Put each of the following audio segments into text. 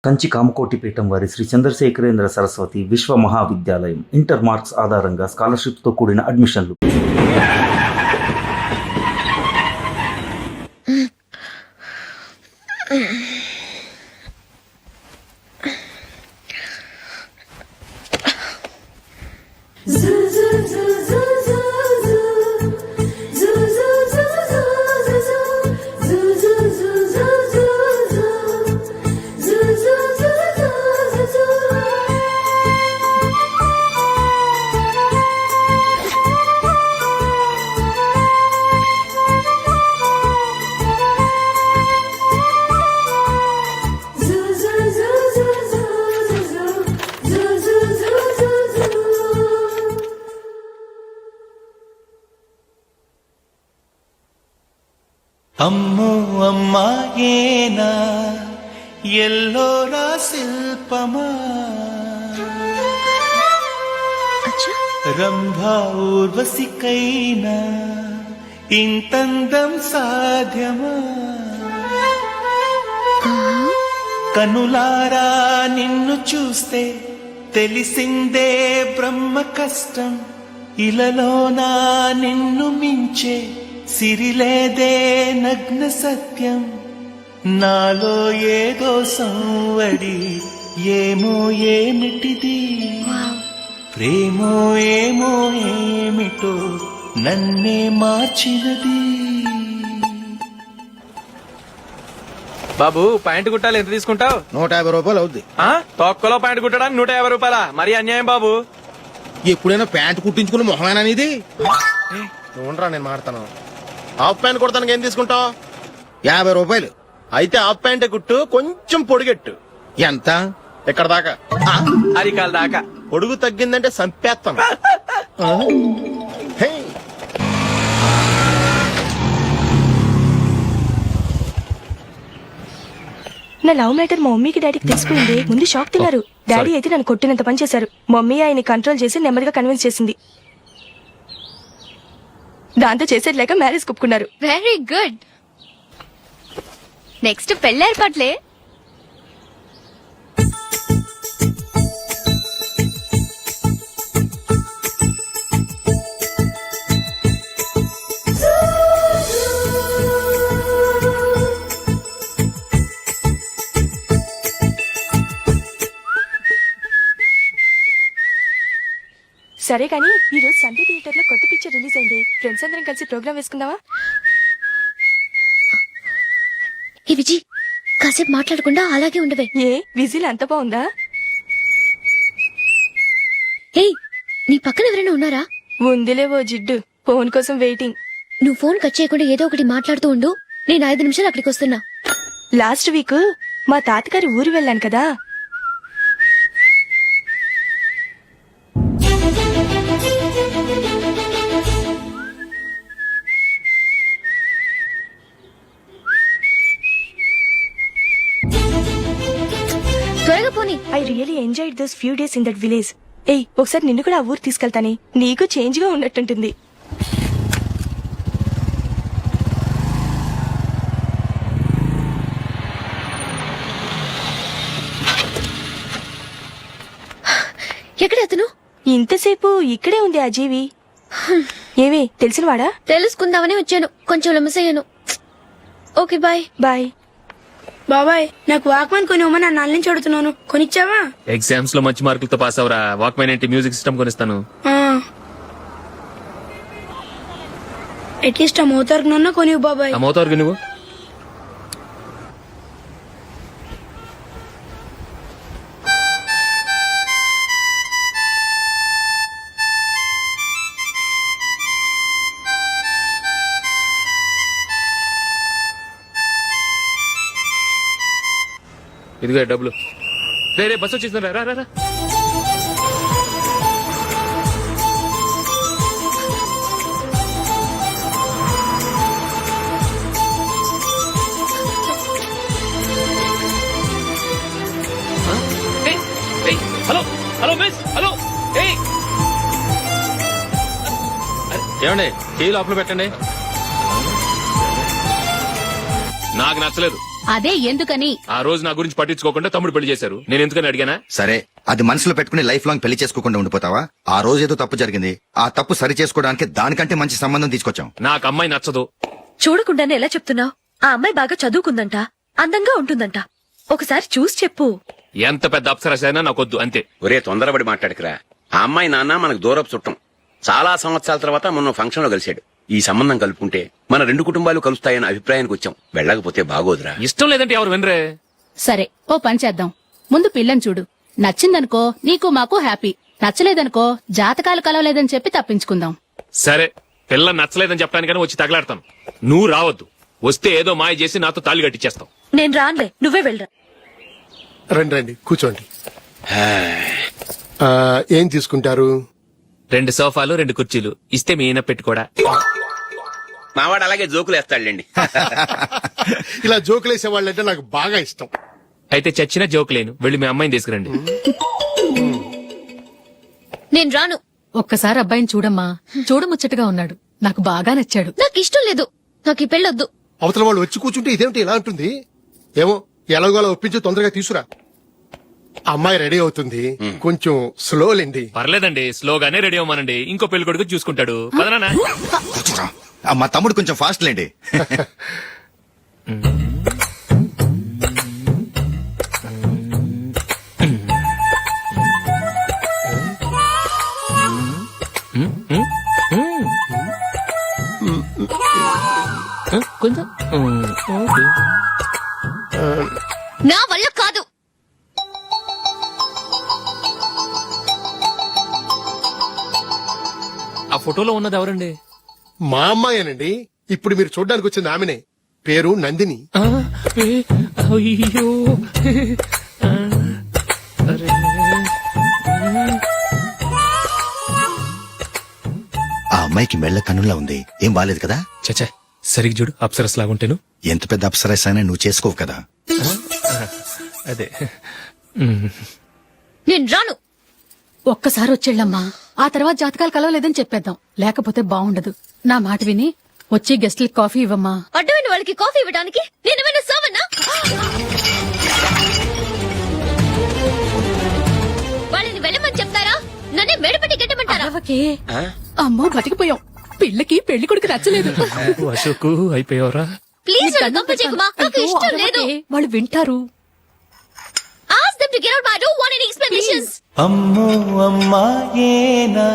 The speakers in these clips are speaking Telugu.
కంచి కామకోటి పీఠం వారి శ్రీ చంద్రశేఖరేంద్ర సరస్వతి విశ్వ మహావిద్యాలయం ఇంటర్ మార్క్స్ ఆధారంగా స్కాలర్షిప్తో కూడిన అడ్మిషన్లు. అమ్మో అమ్మాయేనా ఎల్లోరా శిల్పమా రంభా ఊర్వశికైనా ఇంతందం సాధ్యమా కనులారా నిన్ను చూస్తే తెలిసిందే బ్రహ్మ కష్టం ఇలలోనా నిన్ను మించే సిరిలేదే నగ్న సత్యం నాలో ఏదో సంవడి ఏమో ఏమిటిది ప్రేమో ఏమో ఏమిటో నన్నే మార్చినది. బాబు ప్యాంటు కుట్టాలి ఎంత తీసుకుంటావు? 150 రూపాయలు అవుద్ది. తొక్కలో ప్యాంటు కుట్టడానికి 150 రూపాయలా? మరీ అన్యాయం బాబు. ఎప్పుడైనా ప్యాంటు కుట్టించుకుని మొహమేనా ఇది? ఉండరా నేను మాడతాను. హాఫ్ ప్యాంట్ కుడతానికి ఏం తీసుకుంటావు? 50 రూపాయలు. అయితే హాఫ్ ప్యాంటే కుట్టు, కొంచెం పొడిగెట్టు. ఎంత? ఎక్కడ దాకా? అరికాల దాకా. పొడుగు తగ్గిందంటే సంపేస్తాను. హే. నా లవ్ మ్యాటర్ మా మమ్మీకి డాడీకి తెలిసిపోయింది. ముందు షాక్ తిన్నారు. డాడీ అయితే నన్ను కొట్టినంత పని చేశారు. మమ్మీ ఆయన్ని కంట్రోల్ చేసి నెమ్మదిగా కన్విన్స్ చేసింది. దాంతో చేసేది లేక మ్యారేజ్ కుప్పుకున్నారు. Very good. నెక్స్ట్ పెళ్లి ఏర్పాట్లే. సరే కానీ ఈ రోజు సండే థియేటర్ లో కొత్త పిక్చర్ రిలీజ్ అయింది. ఫ్రెండ్స్ అందరం కలిసి ప్రోగ్రామ్ వేసుకుందామా? ఈ విజి కాసేపు మాట్లాడకుండా అలాగే ఉండవే. ఏ విజిల్ అంత బాగుందా? ఏయ్, నీ పక్కన ఎవరైనా ఉన్నారా? ఉందిలే ఓ జిడ్డు. ఫోన్ కోసం వెయిటింగ్. నువ్వు ఫోన్ కట్ చేయకుండా ఏదో ఒకటి మాట్లాడుతూ ఉండు. నేను 5 నిమిషాలు అక్కడికి వస్తున్నా. లాస్ట్ వీక్ మా తాతగారి ఊరు వెళ్ళాను కదా. త్వరగా పోనీ. I really enjoyed those few days in that village. ఏయ్, ఒకసారి నిన్ను కూడా ఆ ఊరు తీసుకెళ్తానే. నీకు చేంజ్ గా ఉన్నట్టుంటుంది. ఎక్కడ అతను? ఇంతసేపు ఇక్కడే ఉంది ఆ జీవి. ఏవి తెలిసినవాడా? తెలుసుకుందామని వచ్చాను. కొంచెం లెమసయ్యాను. Okay bye. బాయ్. బాబాయ్, నాకు వాక్మెన్ కొనివ్వమని నా నాన్న నుంచి అడుగుతున్నాను. కొనిచ్చావా? ఎగ్జామ్స్ లో మంచి మార్కులతో పాస్ అవరా. వాక్మెన్ ఏంటి, మ్యూజిక్ సిస్టమ్ కొనిస్తాను. అట్లీస్ట్ ఆ మోతార్కు నన్న కొనివ్వు బాబాయ్. ఆ మోతారు నువ్వు ఇదిగో డబ్బులు. రే బస్ వచ్చేసింది. రా రా రా. Hello hello miss, hello. ఏమండి, టీ లోపల పెట్టండి. నాకు నచ్చలేదు. అదే ఎందుకని ఆ రోజు నా గురించి పట్టించుకోకుండా తమ్ముడు పెళ్లి చేశారు. నేను ఎందుకని అడిగానా? సరే అది మనసులో పెట్టుకుని లైఫ్ లాంగ్ పెళ్లి చేసుకోకుండా ఉండిపోతావా? ఆ రోజు ఏదో తప్పు జరిగింది, ఆ తప్పు సరి చేసుకోవడానికి దానికంటే మంచి సంబంధం తీసుకొచ్చాం. నాకు అమ్మాయి నచ్చదు. చూడకుండానే ఎలా చెప్తున్నావు? ఆ అమ్మాయి బాగా చదువుకుందంట, అందంగా ఉంటుందంట. ఒకసారి చూసి చెప్పు. ఎంత పెద్ద అప్సరస అయినా నాకొద్దు అంతే. ఒరే తొందరపడి మాట్లాడకురా. ఆ అమ్మాయి నాన్న మనకు దూరపు చుట్టం. చాలా సంవత్సరాల తర్వాత మొన్న ఫంక్షన్ లో కలిశాడు. ఈ సంబంధం కలుపుకుంటే మన రెండు కుటుంబాలు కలుస్తాయన్న అభిప్రాయానికి వచ్చాం. వెళ్ళకపోతే బాగోదురా. ఇష్టం లేదంటే ఎవరు వినరే? సరే ఓ పని చేద్దాం. ముందు పిల్లని చూడు. నచ్చిందనుకో నీకు మాకు హ్యాపీ. నచ్చలేదనుకో జాతకాలు కలవలేదని చెప్పి తప్పించుకుందాం. సరే, పిల్ల నచ్చలేదని చెప్పడానికని వచ్చి తగలాడతాను. నువ్వు రావద్దు. వస్తే ఏదో మాయ చేసి నాతో తాళి కట్టించేస్తావు. నేను రానులే, నువ్వే వెళ్ళరా. రండి రండి కూర్చోండి. ఏం తీసుకుంటారు? 2 సోఫాలు 2 కుర్చీలు ఇస్తే మీ ఈయన పెట్టుకోడా. మావాడు అలాగే జోకులు వేస్తాడులేండి. ఇలా జోకులేసే వాళ్ళంటే నాకు బాగా ఇష్టం. అయితే చచ్చిన జోక్ లేను. వెళ్ళి మీ అమ్మాయిని తీసుకురండి. నేను రాను. ఒక్కసారి అబ్బాయిని చూడమ్మా. చూడముచ్చటగా ఉన్నాడు. నాకు బాగా నచ్చాడు. నాకు ఇష్టం లేదు. నాకు ఈ పెళ్ళొద్దు. అవతల వాళ్ళు వచ్చి కూర్చుంటే ఇదేమిటి ఇలా ఉంటుంది? ఏమో ఎలాగోలా ఒప్పించి తొందరగా తీసుకురా. అమ్మాయి రెడీ అవుతుంది, కొంచెం స్లో లేండి. పర్లేదండి, స్లోగానే రెడీ అవ్వమనండి. ఇంకో పెళ్లి కొడుకు చూసుకుంటాడు. పదనా? కూర్చోరా. మా తమ్ముడు కొంచెం ఫాస్ట్ లేండి. కొంచెం నా వల్ల కాదు. ఆ ఫోటోలో ఉన్నది ఎవరండి? మా అమ్మాయేనండి. ఇప్పుడు మీరు చూడడానికి వచ్చింది ఆమెనే. పేరు నందిని. అయ్యో, ఆ అమ్మాయికి మెళ్ళ కన్నులా ఉంది. ఏం బాలేదు కదా? చచ్చా, సరిగ్గా చూడు. అప్సరస్ లాగుంటేను. ఎంత పెద్ద అప్సరస్ అయినా నువ్వు చేసుకోవు కదా. అదే. నేను రాను. ఒక్కసారి వచ్చేళ్ళమ్మా. ఆ తర్వాత జాతకాలు కలవలేదని చెప్పేద్దాం. లేకపోతే బాగుండదు. నా మాట విని వచ్చి గెస్ట్లకి కాఫీ ఇవ్వమ్మా. అడ్డమైన వాళ్ళకి కాఫీ ఇవ్వడానికి నేనేమైనా సోమన్నా? వాళ్ళని వెళ్ళమని చెప్తారా? నన్నే మేడపట్టి గెట్టమంటారా? అరవకే. అమ్మో బతికిపోయాం. పిల్లకి పెళ్లి కొడుకు నచ్చలేదు. అశోక్ అయిపోయావరా? ప్లీజ్ పంపించేకుమా. నాకు అయ్యో, ఇష్టం లేదు. అరవకే. వాళ్ళు వింటారు. Ask them to get out. I don't want any explanations. అమ్మో అమ్మాయేనా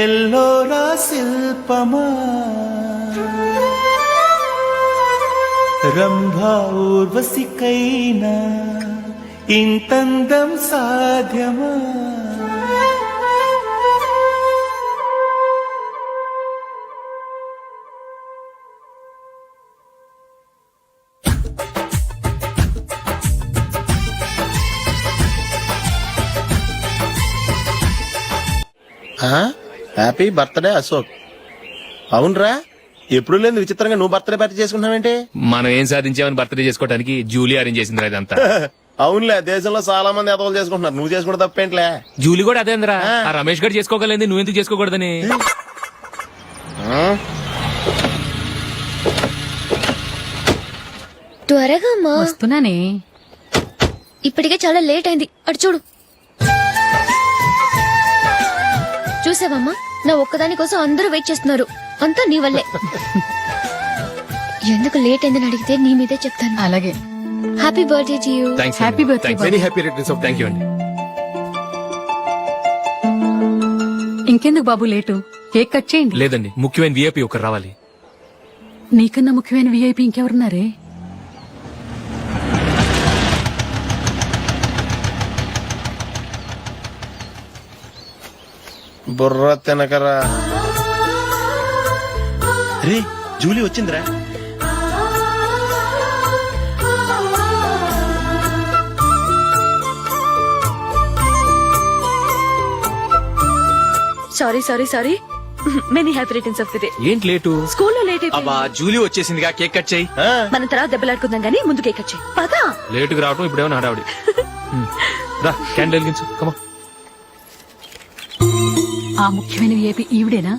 ఎల్లోరా శిల్పమా, రంభా ఊర్వశికైనా ఇంతందం సాధ్యమా? Happy birthday Ashok. అవునరా, ఎప్పుడు లేదు విచిత్రంగా నువ్వు బర్త్డే పార్టీ చేసుకుంటున్నావేంటి? మనం ఏం సాధించామని బర్త్డే చేసుకోవడానికి జూలీ అరేంజ్ చేసిందిరా ఇదంతా. అవునులే, దేశంలో చాలా మంది ఎదవలు చేసుకుంటున్నారు. నువ్వు చేసుకుంటే తప్పేంట్లే. జూలీ కూడా అదేంద్రా. ఆ రమేష్ గారు చేసుకోగలేదు, నువ్వు ఎందుకు చేసుకోకూడదని. త్వరగా అమ్మా. వస్తున్నానే. ఇప్పటికే చాలా లేట్ అయింది. అటు చూడు. చూసావమ్మా, నా ఒక్కదాని కోసం అందరూ వెయిట్ చేస్తున్నారు. అంతా నీ వల్లే. ఎందుకు లేట్ అయిందని అడిగితే నీ మీదే చెప్తాను. అలాగే. Happy birthday to you. Happy birthday. Very happy returns of thank you అండి. ఇంకెందుకు బాబు లేటు? కేక్ కట్ చేయండి. లేదండి, ముఖ్యమైన విఐపి ఒకరు రావాలి. నీకన్నా ముఖ్యమైన విఐపి ఇంకెవరున్నారే? బుర్ర తినకరా. రే జూలీ వచ్చిందిరా. Sorry many happy returns of the day. ఏంటి లేటు? స్కూల్లో లేట్ అబ్బా, జూలీ వచ్చేసిందిగా. కేక్ కట్ చేయి. మనం తర్వాత దెబ్బలాడుకుందాం గానీ ముందు కేక్ కట్ చేయి. పదా. లేటుగా రావటం ఇప్పుడేమో హడావిడి. రా, క్యాండిల్ వెలిగించు. కమా. ఆ ముఖ్యమైన విఐపి ఈవిడేనా?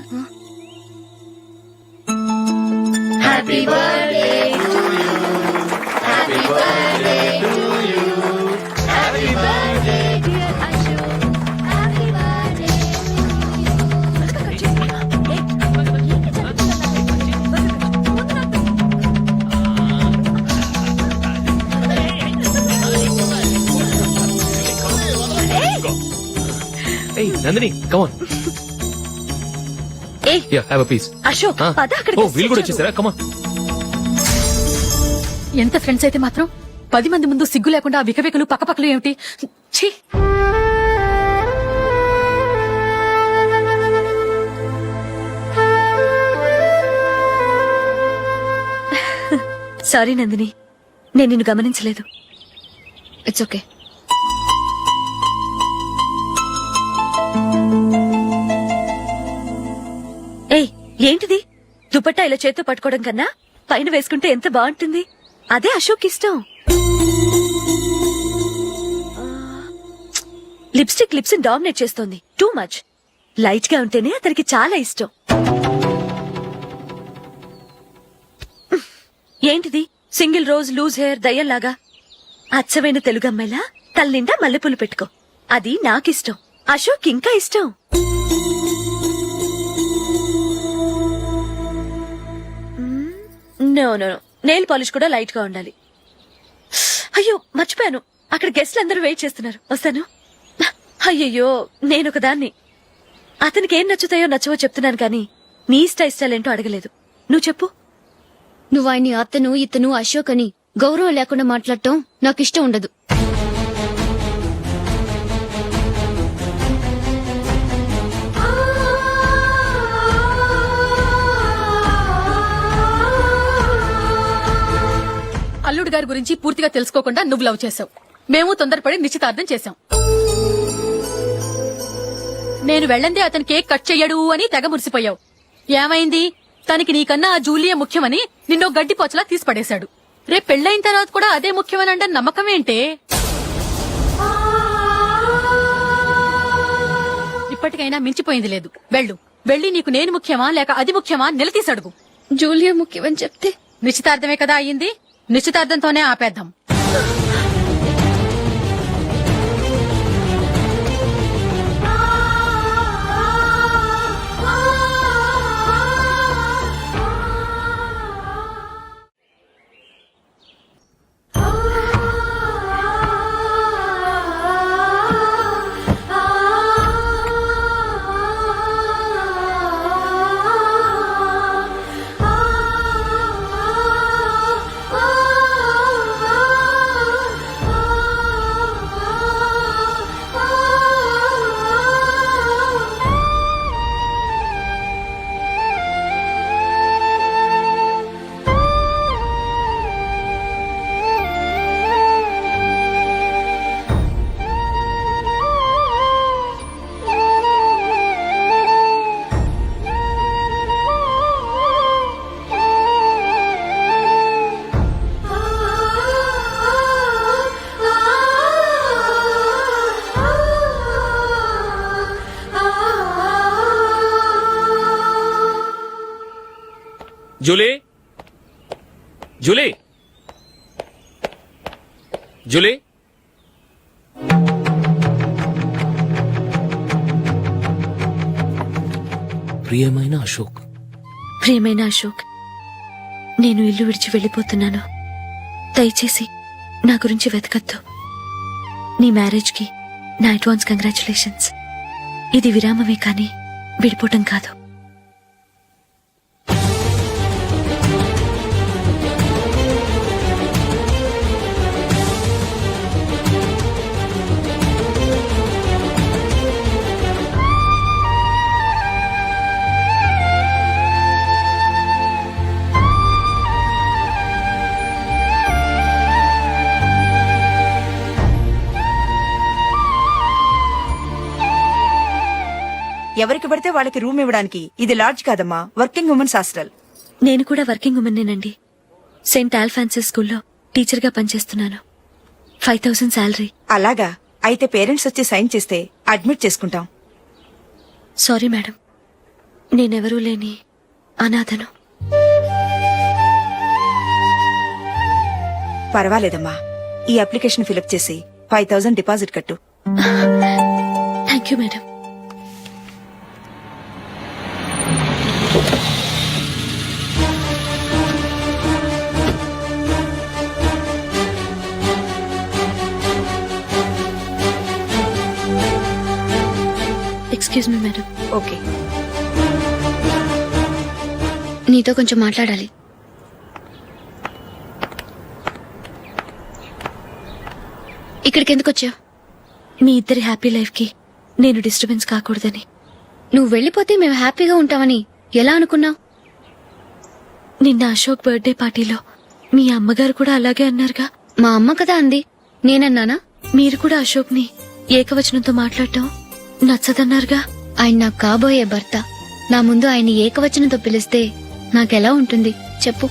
Happy birthday to you. ఏయ్ నందిని కమాన్ ఏయ్ హ్యావ్ అ పీస్ అశోక్ పద అక్కడికి ఓ వీళ్ళు కూడా వచ్చేసారా కమాన్. ఎంత ఫ్రెండ్స్ అయితే మాత్రం 10 మంది ముందు సిగ్గు లేకుండా ఆ వికవికలు పక్కపక్కలు ఏమిటి ఛీ సారీ నందిని నేను నిన్ను గమనించలేదు. It's okay. ఏయ్ ఏంటిది? దుపట్టా ఇలా చేత్తో పట్టుకోవడం కన్నా పైన వేసుకుంటే ఎంత బాగుంటుంది. అదే అశోక్ ఇష్టం. లిప్స్టిక్ లిప్స్ డామినేట్ చేస్తోంది. Too much. లైట్ గా ఉంటేనే అతనికి చాలా ఇష్టం. ఏంటిది? సింగిల్ రోజ్ లూజ్ హెయిర్ దయ్యంలాగా. అచ్చమైన తెలుగు అమ్మాయిలా తల్లిండా మల్లెపూలు పెట్టుకో. అది నాకిష్టం. అశోక్ ఇంకా ఇష్టం. నో నో నెయిల్ పాలిష్ కూడా లైట్ గా ఉండాలి. అయ్యో మర్చిపోయాను, అక్కడ గెస్ట్లు అందరూ వెయిట్ చేస్తున్నారు. వస్తాను. అయ్యయ్యో నేనొక దాన్ని. అతనికి ఏం నచ్చుతాయో నచ్చవో చెప్తున్నాను కానీ నీ ఇష్టాలేంటో అడగలేదు. నువ్వు చెప్పు. నువ్వు ఆయన్ని అతను ఇతను అశోక్ అని గౌరవం లేకుండా మాట్లాడటం నాకు ఇష్టం ఉండదు. అల్లుడు గారి గురించి పూర్తిగా తెలుసుకోకుండా నువ్వు లవ్ చేసావు. మేము తొందరపడి నిశ్చితార్థం చేశాం. నేను వెళ్ళందే అతని కేక్ కట్ చెయ్యడు అని తెగ మురిసిపోయావు. ఏమైంది? తనకి నీకన్నా ఆ జూలియే ముఖ్యమని నిన్నో గడ్డి పోచలా తీసి పడేశాడు. రేపు పెళ్ళైన తర్వాత కూడా అదే ముఖ్యమని అంటే నమ్మకం ఏంటే? ఇప్పటికైనా మించిపోయింది లేదు. వెళ్ళి నీకు నేను ముఖ్యమా లేక అది ముఖ్యమా నిలదీసి అడుగు. జూలియా ముఖ్యమని చెప్తే నిశ్చితార్థమే కదా అయ్యింది. నిశ్చితార్థంతోనే ఆపేద్దాం. జూలీ జూలీ జూలీ ప్రియమైన అశోక్. ప్రియమైన అశోక్, నేను ఇల్లు విడిచి వెళ్ళిపోతున్నాను. దయచేసి నా గురించి వెతకద్దు. నీ మ్యారేజ్ కి నా అడ్వాన్స్ కంగ్రాచులేషన్స్. ఇది విరామమే కానీ విడిపోవటం కాదు. ఎవరికి పడితే వాళ్ళకి రూమ్ ఇవ్వడానికి ఇది లాడ్జ్ కాదమ్మా, వర్కింగ్ ఉమెన్స్ హాస్టల్. నేను కూడా వర్కింగ్ ఉమెన్నేనండి. సెయింట్ ఆల్ఫాన్సెస్ స్కూల్లో టీచర్ గా పనిచేస్తున్నాను. 5000 శాలరీ. అలాగా? అయితే పేరెంట్స్ వచ్చి సైన్ చేస్తే అడ్మిట్ చేసుకుంటాం. సారీ మేడం, నేనెవరూ లేని అనాథను. పర్వాలేదమ్మా, ఈ అప్లికేషన్ ఫిలప్ చేసి 5,000 డిపాజిట్ కట్టు. Thank you madam. Excuse me madam. Okay. నీతో కొంచెం మాట్లాడాలి. ఇక్కడికి ఎందుకు వచ్చావు? మీ ఇద్దరి హ్యాపీ లైఫ్ కి నేను డిస్టర్బెన్స్ కాకూడదని. నువ్వు వెళ్ళిపోతే మేము హ్యాపీగా ఉంటామని ఎలా అనుకున్నావు? నిన్న అశోక్ బర్త్డే పార్టీలో మీ అమ్మగారు కూడా అలాగే అన్నారుగా. మా అమ్మ కదా అంది, నేనన్నానా? మీరు కూడా అశోక్ ని ఏకవచనంతో మాట్లాడటం నచ్చదన్నారుగా. ఆయన నాకు కాబోయే భర్త. నా ముందు ఆయన ఏకవచనంతో పిలిస్తే నాకెలా ఉంటుంది చెప్పు?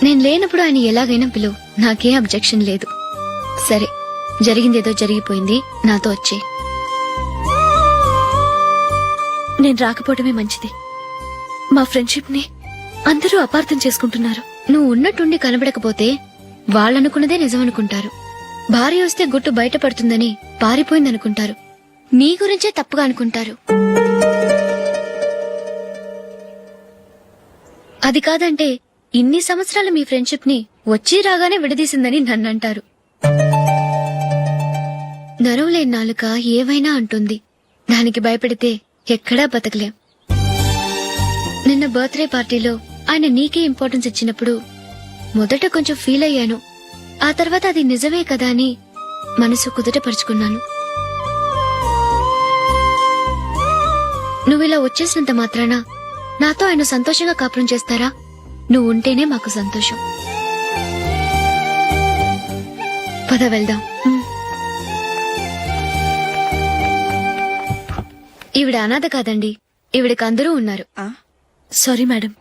నేను లేనప్పుడు ఆయన ఎలాగైనా పిలువు, నాకే అబ్జెక్షన్ లేదు. సరే, జరిగిందేదో జరిగిపోయింది, నాతో వచ్చే. నేను రాకపోవడమే మంచిది. మా ఫ్రెండ్షిప్ ని అందరూ అపార్థం చేసుకుంటున్నారు. నువ్వు ఉన్నట్టుండి కనబడకపోతే వాళ్ళనుకున్నదే నిజమనుకుంటారు. భార్య వస్తే గుట్టు బయటపడుతుందని పారిపోయిందనుకుంటారు. నీ గురించే తప్పుగా అనుకుంటారు. అది కాదంటే ఇన్ని సంవత్సరాలు మీ ఫ్రెండ్షిప్ ని వచ్చి రాగానే విడదీసిందని నన్నంటారు. నరవలేని నాలుక ఏవైనా అంటుంది. దానికి భయపడితే ఎక్కడా బతకలేం. నిన్న బర్త్డే పార్టీలో ఆయన నీకే ఇంపార్టెన్స్ ఇచ్చినప్పుడు మొదట కొంచెం ఫీల్ అయ్యాను. ఆ తర్వాత అది నిజమే కదా అని మనసు కుదుటపరుచుకున్నాను. నువ్విలా వచ్చేసినంత మాత్రాన నాతో ఆయన సంతోషంగా కాపురం చేస్తారా? నువ్వు ఉంటేనే మాకు సంతోషం. పద వెళ్దాం. ఈవిడ అనాథ కాదండి, ఈవిడకి అందరూ ఉన్నారు. సారీ మేడం,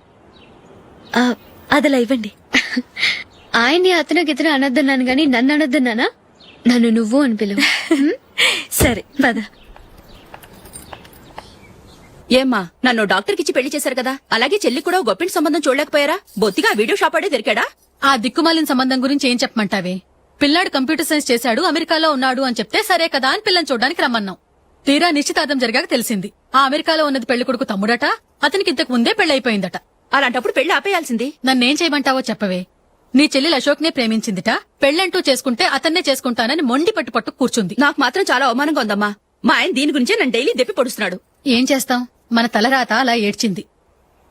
అదలా ఇవ్వండి. ఆయన్ని అతను గితను అనొద్దన్నాను గాని నన్ను అనొద్దన్నానా? నన్ను నువ్వు అని పిలువు. సరే పద. ఏమ్మా, నన్ను డాక్టర్ కిచ్చి పెళ్లి చేశారు కదా, అలాగే చెల్లి కూడా గొప్పింటి సంబంధం చూడలేకపోయారా? బొత్తిగా వీడియో షాప్ ఆడే దొరికాడా? ఆ దిక్కుమాలిన సంబంధం గురించి ఏం చెప్పమంటావే? పిల్లాడు కంప్యూటర్ సైన్స్ చేశాడు, అమెరికాలో ఉన్నాడు అని చెప్తే సరే కదా అని పిల్లని చూడడానికి రమ్మన్నాం. తీరా నిశ్చితార్థం జరిగాక తెలిసింది ఆ అమెరికాలో ఉన్నది పెళ్లి కొడుకు తమ్ముడట, అతనికి ఇంతకు ముందే పెళ్లయిపోయిందట. అలాంటప్పుడు పెళ్లి ఆపేయాల్సింది. నన్నేం చేయమంటావో చెప్పవే? నీ చెల్లెలు అశోక్ నే ప్రేమించిందిట, పెళ్లంటూ చేసుకుంటే అతన్నే చేసుకుంటానని మొండి పట్టు కూర్చుంది. నాకు మాత్రం చాలా అవమానంగా ఉందమ్మా. మా ఆయన దీని గురించే నన్ను డైలీ దెప్పి పొడుస్తున్నాడు. ఏం చేస్తాం, మన తలరాత అలా ఏడ్చింది.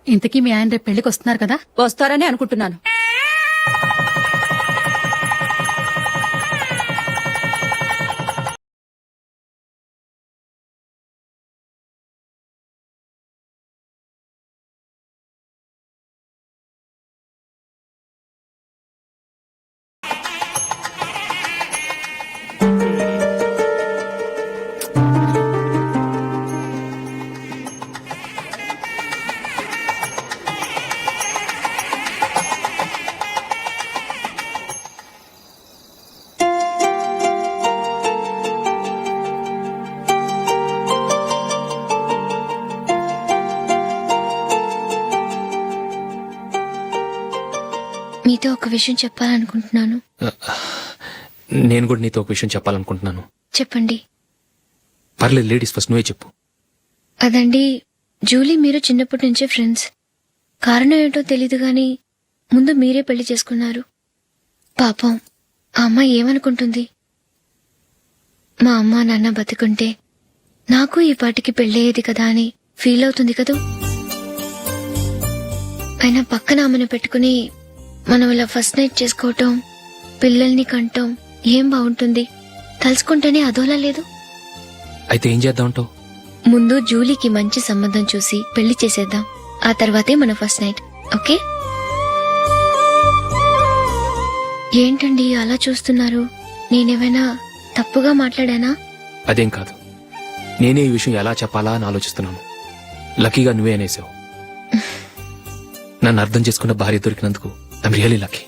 ఇంతకీ మీ ఆయన రేపు పెళ్లికి వస్తున్నారు కదా? వస్తారని అనుకుంటున్నాను. మీతో ఒక విషయం చెప్పాలనుకుంటున్నాను. నేను కూడా నీతో ఒక విషయం చెప్పాలనుకుంటున్నాను. చెప్పండి. పర్లేదు, లేడీస్ ఫస్ట్, నువ్వే చెప్పు. అదండి, జూలీ మీరు చిన్నప్పటి నుంచే ఫ్రెండ్స్. కారణం ఏంటో తెలీదు గాని ముందు మీరే పెళ్లి చేసుకున్నారు. పాపం ఆ అమ్మాయి ఏమనుకుంటుంది? మా అమ్మ నాన్న బతుకుంటే నాకు ఈ పాటికి పెళ్ళయ్యేది కదా అని ఫీల్ అవుతుంది కదూ. అయినా పక్కన ఆమెను పెట్టుకుని మనం ఇలా ఫస్ట్ నైట్ చేసుకోవటం, పిల్లల్ని కంటాం ఏం బాగుంటుంది? తలుచుకుంటేనే అదోలా లేదు. అయితే ఏం చేద్దామంటావు? ముందు జూలీకి మంచి సంబంధం చూసి పెళ్లి చేసేద్దాం, ఆ తర్వాతే మన ఫస్ట్ నైట్. ఓకే? ఏంటండి అలా చూస్తున్నారు? నేనేమైనా తప్పుగా మాట్లాడానా? అదేం కాదు, నేనే ఈ విషయం ఎలా చెప్పాలా అని ఆలోచిస్తున్నాను. లక్కీగా నువ్వే అనేసావు. నన్ను అర్థం చేసుకున్న భార్య దొరికినందుకు ఐమ్ రియలీ లక్కీ.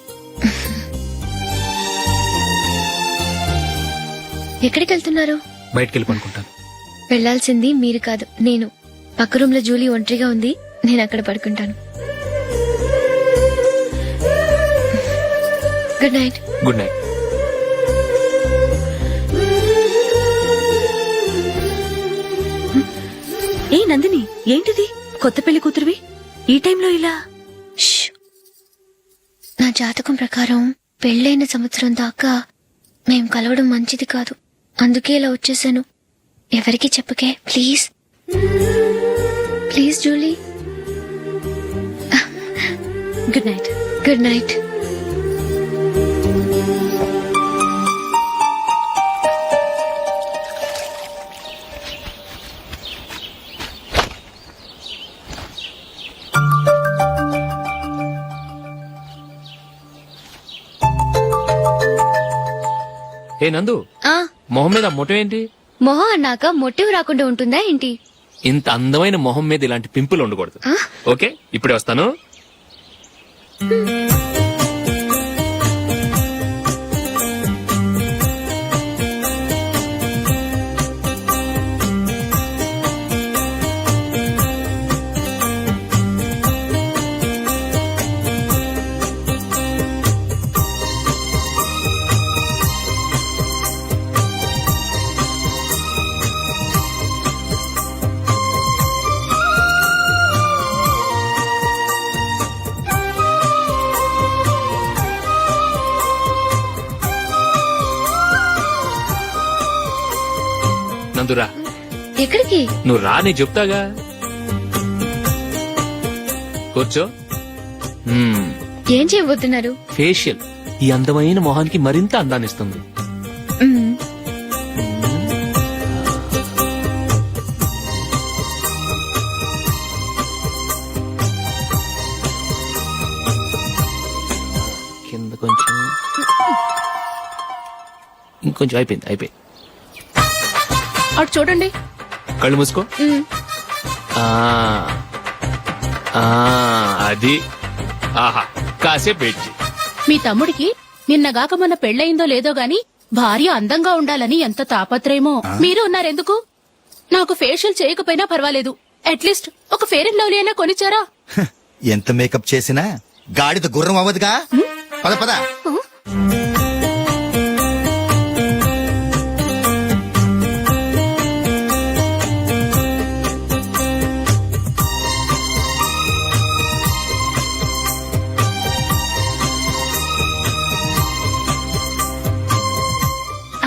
ఎక్కడికి వెళ్తున్నారు? బయటికి వెళ్ళి పడుకుంటాను. వెళ్లాల్సింది మీరు కాదు, నేను. పక్క రూమ్ లో జూలీ ఒంటరిగా ఉంది, నేను అక్కడ పడుకుంటాను. Good night. Good night. ఏ నందిని, ఏంటిది? కొత్త పెళ్లి కూతురువి ఈ టైంలో ఇలా? ష్. నా జాతకం ప్రకారం పెళ్ళైన సంవత్సరం దాకా మేం కలవడం మంచిది కాదు. అందుకే ఇలా వచ్చేసాను. ఎవరికి చెప్పకే please. Please Julie. Good night. Good night. ఏ నందు, మొహం మీద మొటం ఏంటి? మొహం అన్నాక మొట్టివి రాకుండా ఉంటుందా ఏంటి? ఇంత అందమైన మొహం మీద ఇలాంటి పింపుల్ ఉండకూడదు. ఓకే, ఇప్పుడే వస్తాను. నందురా, ఎక్కడికి? నువ్వు రా, నేను చెప్తాగా. కూర్చో. ఏం చేయబోతున్నారు? ఫేషియల్ ఈ అందమైన మొహానికి మరింత అందాన్నిస్తుంది. మ్మ్. కింద కొంచెం, ఇంకొంచెం. అయిపోయింది. అటు చూడండి. కళ్ళు మూసుకో. మ్మ్. ఆ, ఆ, అది. ఆహా, కాసేపు వెయిట్ చెయ్. మీ తమ్ముడికి నిన్నగాక మొన్న పెళ్ళయిందో లేదో గాని భార్య అందంగా ఉండాలని ఎంత తాపత్రయమో. మీరు ఉన్నారెందుకు? నాకు ఫేషియల్ చేయకపోయినా పర్వాలేదు, అట్లీస్ట్ ఒక ఫేర్ అండ్ లవ్లీ అయినా కొనిచ్చారా? ఎంత మేకప్ చేసినా గాడిద గుర్రం అవ్వదుగా. పద పద.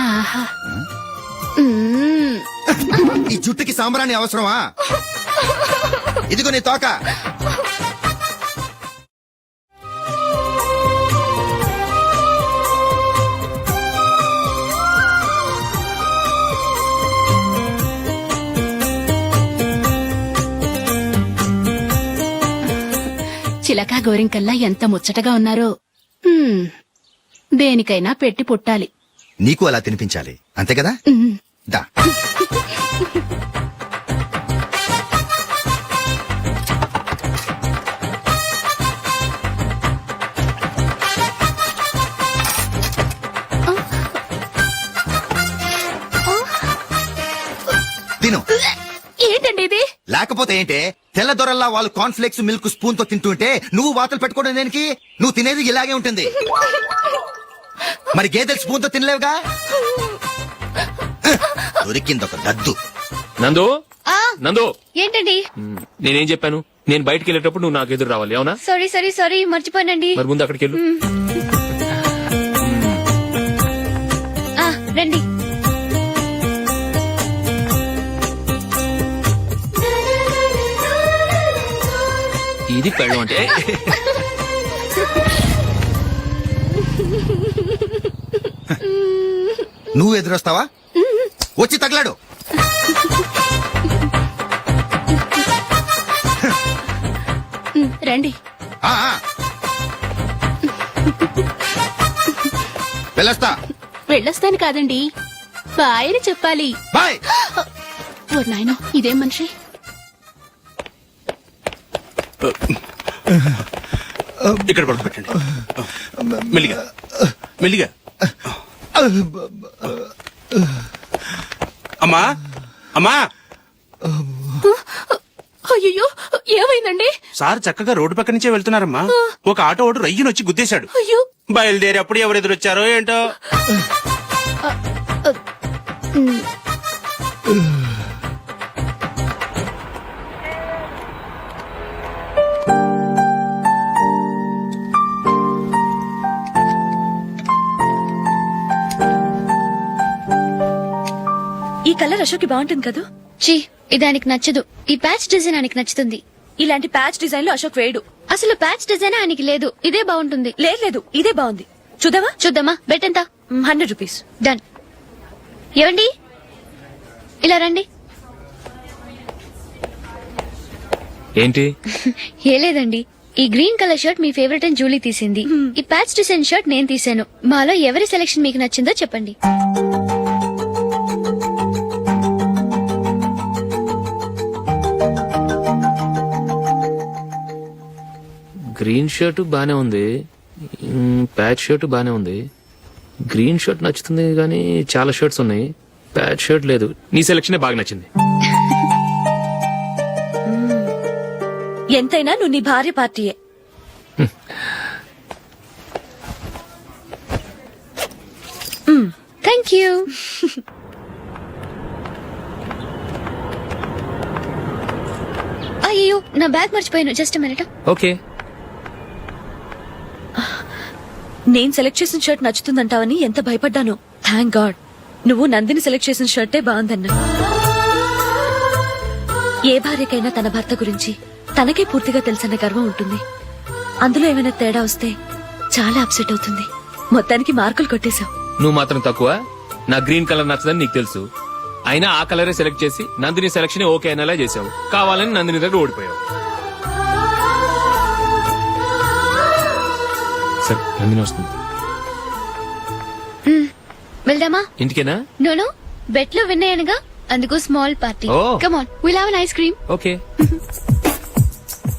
ఆహా. మ్మ్. ఈ జుట్టుకి సాంబ్రాణి అవసరమా? ఇదిగో నీ తోక. చిలకా గోరింకల్లా ఎంత ముచ్చటగా ఉన్నారో. దేనికైనా పెట్టి పుట్టాలి. నీకు అలా తినిపించాలి, అంతే కదా? మ్మ్. దా. తిను. ఏంటండి ఇది? లేకపోతే ఏంటే, తెల్ల దొరల్లా వాళ్ళు కార్న్ఫ్లేక్స్ మిల్క్ స్పూన్ తో తింటుంటే నువ్వు వాతలు పెట్టుకోవడం దేనికి? నువ్వు తినేది ఇలాగే ఉంటుంది. మరి గేదెలు స్పూన్ తో తినలేవుగా. దొరికిందొక దద్దు. నందు, ఆ, నందు, ఏంటండి? నేనేం చెప్పాను? నేను బయటికి వెళ్ళేటప్పుడు నువ్వు నాకు ఎదురు రావాలి, అవునా? సారీ మర్చిపోయానండి. మరి ముందు అక్కడికి వెళ్ళు. ఆ, రండి. ఇది పెళ్ళం అంటే. నువ్వు ఎదురొస్తావా? వచ్చి తగలాడు. రండి. ఆ, ఆ. వెళ్ళొస్తా. వెళ్ళొస్తాను కాదండి, బాయ్ అని చెప్పాలి. బాయ్. ఓ నాయనో, ఇదేం మనిషి? ఇక్కడ పడుకోబెట్టండి. మెల్లిగా మెల్లిగా. అమ్మా అమ్మా. అయ్యో, ఏమైందండి? సార్ చక్కగా రోడ్డు పక్క నుంచే వెళ్తున్నారమ్మా. ఒక ఆటో ఓడు రయ్యనొచ్చి గుద్దేశాడు. అయ్యో, బయలుదేరేప్పుడు ఎవరు ఎదురొచ్చారో ఏంటో. ఈ కలర్ అశోక్ బాగుంటుంది కదా. చీ ఇది ఆయనకి నచ్చదు. ఈ ప్యాచ్ డిజైన్ ఆయనకి నచ్చుతుంది. ఇలాంటి ప్యాచ్ డిజైన్ లో అశోక్ వేయడు. అసలు ప్యాచ్ డిజైన్ ఆయనకి లేదు. ఇదే బాగుంటుంది. లేదు ఇదే బాగుంది. చూద్దామా? చూద్దామా? బెట్ ఎంత? 100 రూపీస్. డన్. ఏవండి ఇలా రండి. ఏంటి? ఏ లేదండి, ఈ గ్రీన్ కలర్ షర్ట్ మీ ఫేవరెట్ అని జూలీ తీసింది. ఈ ప్యాచ్ డిజైన్ షర్ట్ నేను తీసాను. మాలో ఎవరి సెలెక్షన్ మీకు నచ్చిందో చెప్పండి. గ్రీన్ షర్ట్ బానే ఉంది, ప్యాచ్ షర్ట్ బానే ఉంది. గ్రీన్ షర్ట్ నచ్చుతుంది కానీ చాలా షర్ట్స్ ఉన్నాయి, ప్యాచ్ షర్ట్ లేదు. నీ సెలెక్షనే బాగా నచ్చింది. ఎంతైనా నువ్వు నీ భార్య పార్టీయే. Thank you. అయ్యో నా బ్యాగ్ మర్చిపోయాను. Just minute. ఓకే. నేను సెలెక్ట్ చేసిన షర్ట్ నచ్చుతుందంటావని ఎంత భయపడ్డాను. థ్యాంక్ గాడ్ నువ్వు నందిని సెలెక్ట్ చేసిన షర్టే బాగుందన్నా. ఏ భార్యకైనా తన భర్త గురించి తనకే పూర్తిగా తెలుసన్న గర్వం ఉంటుంది. అందులో ఏమైనా తేడా వస్తే చాలా అప్సెట్ అవుతుంది. మొత్తానికి మార్కులు కొట్టేశావు. నువ్వు మాత్రం తక్కువ. నా గ్రీన్ కలర్ నచ్చదని నీకు తెలుసు, అయినా ఆ కలరే సెలెక్ట్ చేసి నందిని సెలెక్షన్ ఓకే అనేలా చేసావు. కావాలని నందిని దగ్గర ఓడిపోయావు. సరే నందిని వస్తుంది. వెళ్దామా? ఇంటికేనా? నోను బెట్ లో విన్ అయ్యానుగా, అందుకు small party. Oh. Come on, will have an ice cream. Okay.